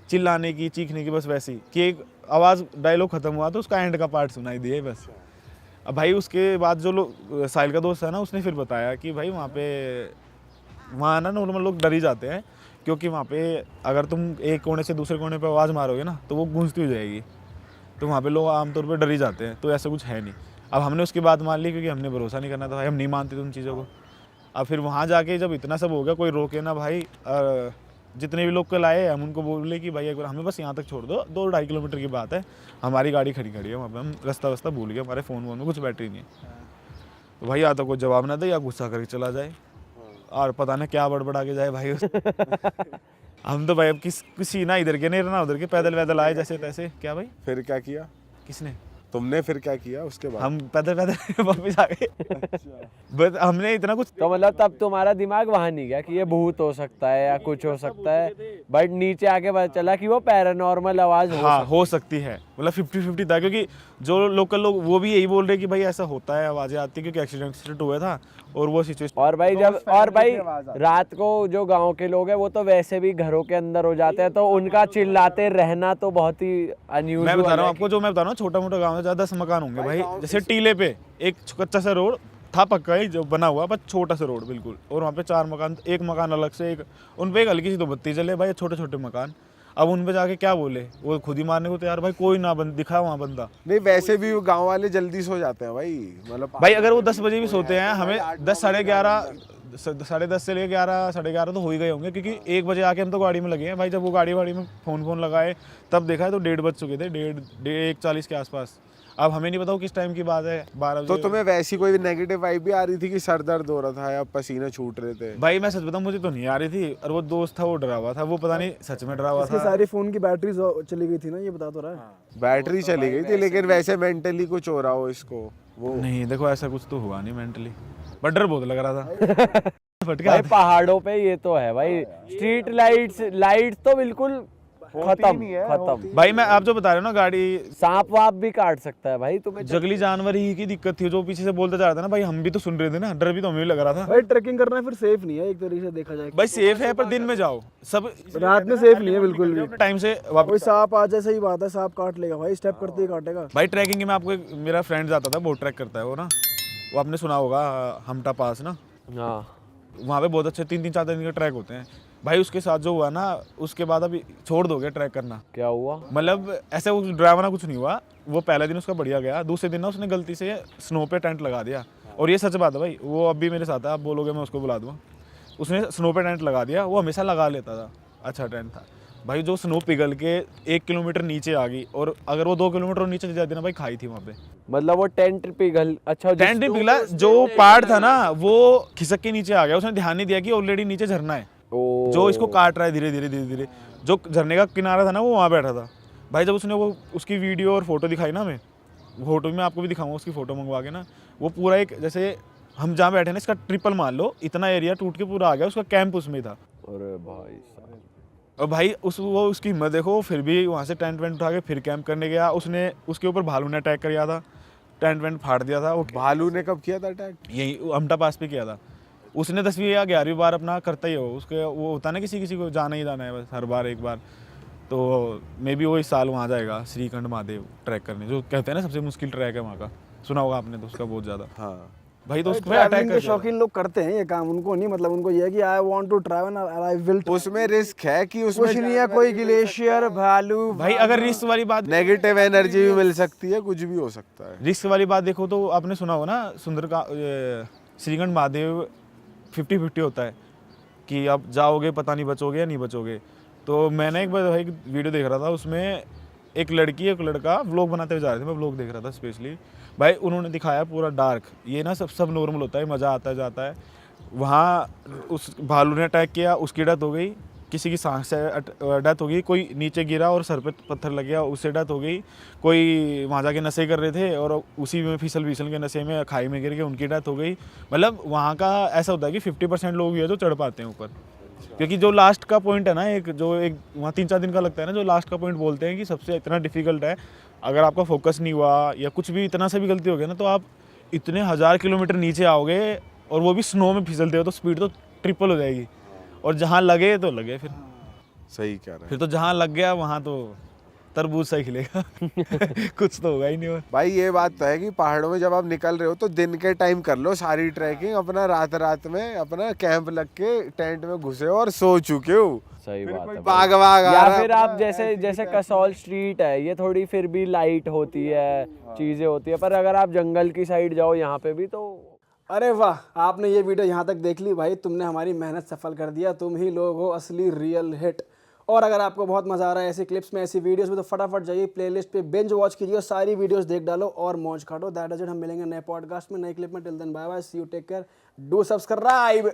चिल्लाने की, चीखने की, बस वैसी कि एक आवाज़, डायलॉग खत्म हुआ तो उसका एंड का पार्ट सुनाई दिए बस। अब भाई उसके बाद जो लोग, साहिल का दोस्त है ना, उसने फिर बताया कि भाई वहाँ ना नॉर्मल लोग डर ही जाते हैं, क्योंकि वहाँ पे अगर तुम एक कोने से दूसरे कोने पे आवाज़ मारोगे ना, तो वो गूंजती हो जाएगी, तो वहाँ पे लोग आमतौर पे डर ही जाते हैं, तो ऐसा कुछ है नहीं। अब हमने उसकी बात मान ली, क्योंकि हमने भरोसा नहीं करना था भाई, हम नहीं मानते थे उन चीज़ों को। अब फिर वहाँ जाके जब इतना सब हो गया, कोई रोके ना भाई, जितने भी लोग कल आए हम उनको बोले कि भाई एक बार हमें बस यहाँ तक छोड़ दो, 2-2.5 किलोमीटर की बात है, हमारी गाड़ी खड़ी है वहाँ पे, हम रास्ता भूल गए, हमारे फ़ोन में कुछ बैटरी नहीं है। तो भाई या तो कोई जवाब ना दे या गुस्सा करके चला जाए, और पता नहीं क्या बड़बड़ा के जाए भाई। हम तो भाई अब किसी ना इधर के नहीं ना उधर के, पैदल वैदल आए जैसे तैसे। क्या भाई? फिर क्या किया? किसने? तुमने फिर क्या किया उसके बाद? हम पैदल पैदल वापस आ गए। बस हमने इतना कुछ तो मतलब तब तुम्हारा दिमाग वहां नहीं गया कि ये भूत हो सकता है या कुछ हो सकता है, बट नीचे आके पता चला कि वो पैरानॉर्मल आवाज हो हाँ हो सकती है, मतलब 50-50 था, क्योंकि जो लोकल लोग वो भी यही बोल रहे कि भाई ऐसा होता है, आवाजें आती है, क्योंकि एक्सीडेंट हुआ था और वो सिचुएशन। और भाई रात को जो गांव के लोग हैं वो तो वैसे भी घरों के अंदर हो जाते हैं, तो उनका चिल्लाते रहना तो बहुत ही अनयूजुअल मैं बता रहा हूँ है। आपको, जो मैं बता रहा हूँ छोटा मोटा गाँव है, ज्यादा 10 मकान होंगे भाई, जैसे टीले पे एक कच्चा सा रोड था, पक्का ही जो बना हुआ, बस छोटा सा रोड बिल्कुल, और वहाँ पे 4 मकान, एक मकान अलग से, एक उन पे एक हल्की सी तो बत्ती जले भाई, छोटे छोटे मकान। अब उन पे जाके क्या बोले, वो खुद ही मारने को तैयार भाई, कोई ना दिखा वहाँ बंदा। नहीं वैसे भी वो गांव वाले जल्दी सो जाते हैं भाई, मतलब भाई अगर वो 10 बजे भी सोते हैं, हमें 10 10:30 से लेकर 11 11:30 तो हो ही गए होंगे, क्योंकि 1 बजे आके हम तो गाड़ी में लगे हैं भाई। जब वो गाड़ी में फोन लगाए तब देखा है तो 1:30 बज चुके थे, 1:40 के आसपास। अब हमें नहीं पता वो किस टाइम की बात है, 12 तो बजे। तुम्हें वैसी कोई नेगेटिव वाइब भी आ रही थी कि सर दर्द हो रहा था या पसीने छूट रहे थे? भाई मैं सच बताऊं, मुझे तो नहीं आ रही थी, और वो दोस्त था वो डरा हुआ था, वो पता नहीं सच में डरा हुआ इसकी था। सारी फोन की बैटरी चली गई थी ना, ये बता तो रहा है। बैटरी चली गई थी, लेकिन वैसे मेंटली कुछ हो रहा हो इसको वो? नहीं देखो ऐसा कुछ तो हुआ नहीं मेंटली, बट डर बहुत लग रहा था। फटका भाई पहाड़ों पे ये तो है भाई, स्ट्रीट लाइट्स तो बिल्कुल खत्म। भाई मैं आप जो बता रहे हो ना, गाड़ी सांप वाप भी काट सकता है भाई तुम्हें। जंगली जानवर ही की दिक्कत थी, जो पीछे से बोलता जा रहा था ना भाई, हम भी तो सुन रहे थे ना, डर भी तो हमें भी लग रहा था। भाई ट्रैकिंग करना फिर सेफ नहीं है एक तरीके से देखा जाए। भाई सेफ है पर दिन में जाओ, सब रात में सेफ नहीं है बिल्कुल भी। टाइम से वापस। कोई सांप आ जाए, सही बात है, सांप काट लेगा भाई, स्टेप करते ही काटेगा। भाई ट्रैकिंग में आपको मेरा फ्रेंड जाता था, बोट ट्रैक करता है वो ना, वो आपने सुना होगा हमटा पास ना, हाँ वहाँ पे बहुत अच्छे 3-4 दिन के ट्रैक होते हैं भाई। उसके साथ जो हुआ ना, उसके बाद अभी छोड़ दोगे ट्रैक करना। क्या हुआ? मतलब ऐसे ड्राइवर कुछ नहीं हुआ, वो पहले दिन उसका बढ़िया गया, दूसरे दिन ना उसने गलती से स्नो पे टेंट लगा दिया, और ये सच बात है भाई, वो अब भी मेरे साथ है, आप बोलोगे मैं उसको बुला दूँगा। उसने स्नो पे टेंट लगा दिया, वो हमेशा लगा लेता था, अच्छा टेंट था भाई। जो स्नो पिघल के 1 किलोमीटर नीचे आ गई, और अगर वो 2 किलोमीटर नीचे जाती ना भाई, खाई थी वहाँ पे। मतलब वो टेंट पिघल, अच्छा टेंट नहीं पिघला, जो पार्ट था ना वो खिसक के नीचे आ गया, उसने ध्यान नहीं दिया कि ऑलरेडी नीचे झरना है जो इसको काट रहा है धीरे धीरे। जो झरने का किनारा था ना वो वहाँ बैठा था भाई। जब उसने वो उसकी वीडियो और फोटो दिखाई ना, मैं फोटो में आपको भी दिखाऊंगा, उसकी फोटो मंगवा के ना, वो पूरा एक जैसे हम जहाँ बैठे ना, इसका ट्रिपल मान लो, इतना एरिया टूट के पूरा आ गया, उसका कैंप उसमें था। अरे भाई साहब। और भाई उसकी हिम्मत देखो, फिर भी वहाँ से टेंट वेंट उठा के फिर कैंप करने गया। उसने उसके ऊपर भालू ने अटैक किया था, टेंट वेंट फाड़ दिया था। वो भालू ने कब किया था अटैक? यही हमटा पास पे किया था उसने। 10वीं या 11वीं बार अपना करता ही हो, उसके वो होता है ना, किसी को जाना ही जाना है बस, हर बार एक बार। तो मे बी वो इस साल वहाँ जाएगा श्रीखंड महादेव ट्रैक करने, जो कहते हैं ना सबसे मुश्किल ट्रैक है वहाँ का, सुना होगा आपने तो उसका बहुत ज़्यादा। हाँ भाई तो उसको ट्रैवलिंग अटैक के कर दिया। शौकीन लोग करते हैं ये काम, उनको नहीं मतलब, उनको ये है कि आई वांट टू ट्रैवल और आई विल। उसमें रिस्क है कि उसमें कुछ नहीं है, कोई ग्लेशियर, भालू। भाई अगर रिस्क वाली बात, नेगेटिव एनर्जी भी मिल सकती है, कुछ भी हो सकता है। रिस्क वाली बात देखो तो आपने सुना हो ना, श्रीखंड महादेव 50-50 होता है कि आप जाओगे पता नहीं बचोगे या नहीं बचोगे। तो मैंने एक बार भाई वीडियो देख रहा था, उसमें एक लड़की एक लड़का व्लॉग बनाते हुए जा रहे थे, मैं व्लॉग देख रहा था स्पेशली भाई। उन्होंने दिखाया पूरा डार्क, ये ना सब नॉर्मल होता है, मज़ा आता है जाता है। वहाँ उस भालू ने अटैक किया, उसकी डेथ हो गई, किसी की सांस से डेथ हो गई, कोई नीचे गिरा और सर पे पत्थर लग गया, उससे डेथ हो गई। कोई वहाँ जाके नशे कर रहे थे और उसी में फिसल के नशे में खाई में गिर के उनकी डेथ हो गई। मतलब वहाँ का ऐसा होता है कि 50% लोग ही है जो चढ़ पाते हैं ऊपर, क्योंकि जो लास्ट का पॉइंट है ना, एक वहाँ 3-4 दिन का लगता है ना, जो लास्ट का पॉइंट बोलते हैं कि सबसे इतना डिफिकल्ट है। अगर आपका फोकस नहीं हुआ या कुछ भी इतना सा भी गलती हो गया ना, तो आप इतने 1000 किलोमीटर नीचे आओगे, और वो भी स्नो में फिसलते हो तो स्पीड तो ट्रिपल हो जाएगी। और जहाँ लगे तो लगे, फिर सही कह रहे हैं फिर तो जहाँ लग गया वहाँ तो तरबूज सा ही खिलेगा। कुछ तो होगा ही नहीं। और भाई ये बात तो है कि पहाड़ों में जब आप निकल रहे हो तो दिन के टाइम कर लो सारी ट्रैकिंग, अपना रात में अपना कैंप लग के टेंट में घुसे हो और सो चुके हो। सही बात है। बाग आ या रहा है फिर आप जैसे कसौल स्ट्रीट है, ये थोड़ी फिर भी लाइट होती है, चीजें होती है, पर अगर आप जंगल की साइड जाओ यहाँ पे भी तो। अरे वाह, आपने ये वीडियो यहाँ तक देख ली भाई, तुमने हमारी मेहनत सफल कर दिया, तुम ही लोग हो असली रियल हिट। और अगर आपको बहुत मजा आ रहा है ऐसी क्लिप्स में, ऐसी वीडियोस में, तो फटाफट जाइए प्लेलिस्ट पे बिंज वॉच कीजिए और सारी वीडियोस देख डालो और मौज काटो। That is it. हम मिलेंगे नए पॉडकास्ट में, नए क्लिप में। Till then bye bye, see you, take care, do subscribe.